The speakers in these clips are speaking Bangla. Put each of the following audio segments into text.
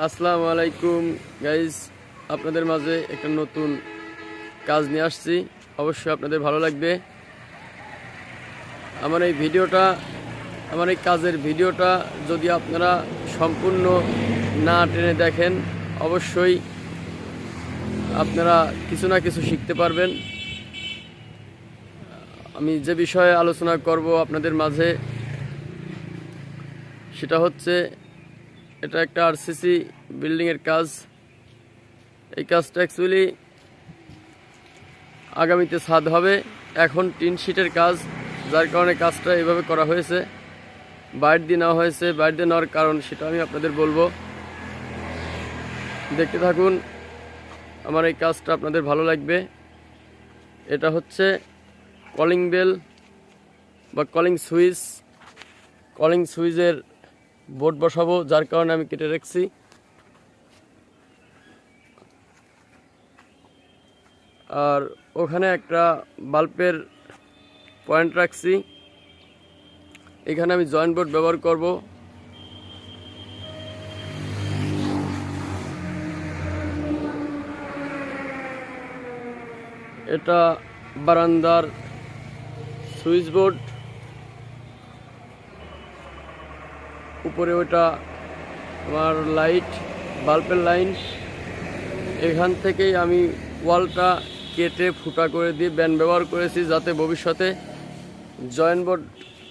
আসসালামু আলাইকুম গাইজ, আপনাদের মাঝে একটা নতুন কাজ নিয়ে আসছি। অবশ্যই আপনাদের ভালো লাগবে। আমার এই কাজের ভিডিওটা যদি আপনারা সম্পূর্ণ না টেনে দেখেন, অবশ্যই আপনারা কিছু না কিছু শিখতে পারবেন। আমি যে বিষয়ে আলোচনা করব আপনাদের মাঝে, সেটা হচ্ছে এটা একটা আরসিসি বিল্ডিংয়ের কাজ। এই কাজটা অ্যাকচুয়ালি আগামীতে ছাদ হবে, এখন টিন শিটের কাজ, যার কারণে কাজটা এভাবে করা হয়েছে। বাইর দিয়ে নেওয়া হয়েছে। বাইর দিয়ে নেওয়ার কারণ সেটা আমি আপনাদের বলবো, দেখতে থাকুন। আমার এই কাজটা আপনাদের ভালো লাগবে। এটা হচ্ছে কলিং বেল বা কলিং সুইচের বোর্ড বসাবো, যার কারণে আমি কেটে রাখছি। আর ওখানে একটা বাল্বের পয়েন্ট রাখছি। এখানে আমি জয়েন্ট বোর্ড ব্যবহার করব। এটা বারান্দার সুইচ বোর্ড, উপরে ওটা আমার লাইট, বাল্বের লাইন। এখান থেকেই আমি ওয়ালটা কেটে ফুটা করে দিয়ে ব্যান্ড ব্যবহার করেছি, যাতে ভবিষ্যতে জয়েন্ট বোর্ড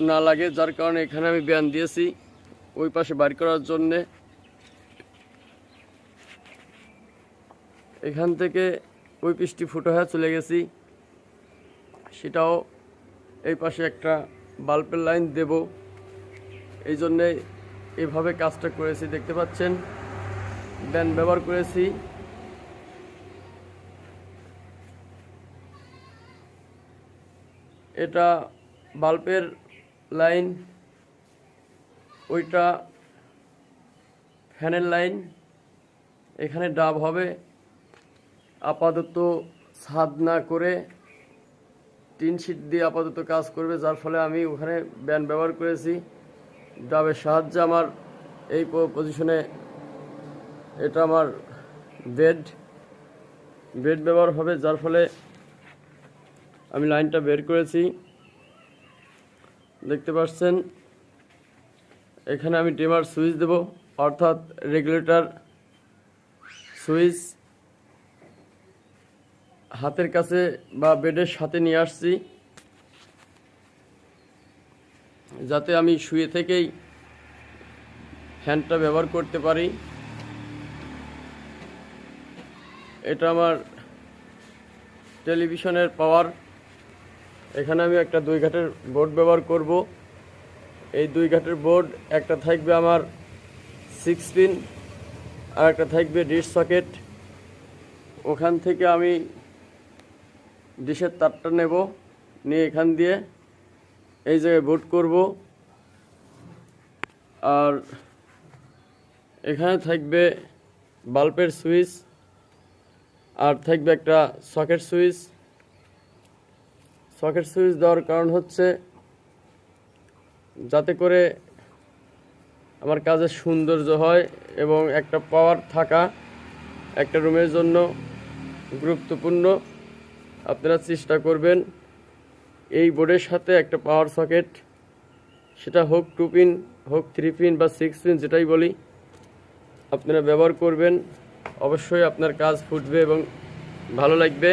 না লাগে, যার কারণে এখানে আমি ব্যান্ড দিয়েছি ওই পাশে বাড়ি করার জন্যে। এখান থেকে ওই পিসটি ফুটো হয়ে চলে গেছি, সেটাও এই পাশে একটা বাল্বের লাইন দেব। এই জন্যে এভাবে কাজটা করেছি, দেখতে পাচ্ছেন। ব্যান্ড ব্যবহার করেছি। এটা বাল্বের লাইন, ওইটা ফ্যানের লাইন। এখানে ডাব হবে। আপাতত ছাদ না করে টিন শিট দিয়ে আপাতত কাজ করবে, যার ফলে আমি ওখানে ব্যান্ড ব্যবহার করেছি। ডাবের সাহায্যে আমার এই পজিশনে এটা আমার বেড ব্যবহার হবে, যার ফলে আমি লাইনটা বের করেছি, দেখতে পাচ্ছেন। এখানে আমি ডিমার সুইচ দেব, অর্থাৎ রেগুলেটর সুইচ হাতের কাছে বা বেডের সাথে নিয়ে আসছি, যাতে আমি শুয়ে থেকেই ফ্যানটা ব্যবহার করতে পারি। এটা আমার টেলিভিশনের পাওয়ার। এখানে আমি একটা 2 ঘাটের বোর্ড ব্যবহার করব। এই 2 ঘাটের বোর্ড, একটা থাকবে আমার 6 পিন আর একটা থাকবে ডিশ সকেট। ওখান থেকে আমি ডিশের তারটা নেব, নিয়ে এখান দিয়ে এই জায়গায় বোর্ড করব। আর এখানে থাকবে বাল্বের সুইচ, আর থাকবে একটা সকেট সুইচ। সকেট সুইচ দেওয়ার কারণ হচ্ছে যাতে করে আমার কাজের সৌন্দর্য হয়, এবং একটা পাওয়ার থাকা একটা রুমের জন্য গুরুত্বপূর্ণ। আপনারা চেষ্টা করবেন এই বোর্ডের সাথে একটা পাওয়ার সকেট, সেটা হোক 2 পিন, হোক 3 পিন বা 6 পিন, যেটাই বলি, আপনারা ব্যবহার করবেন। অবশ্যই আপনার কাজ ফুটবে এবং ভালো লাগবে।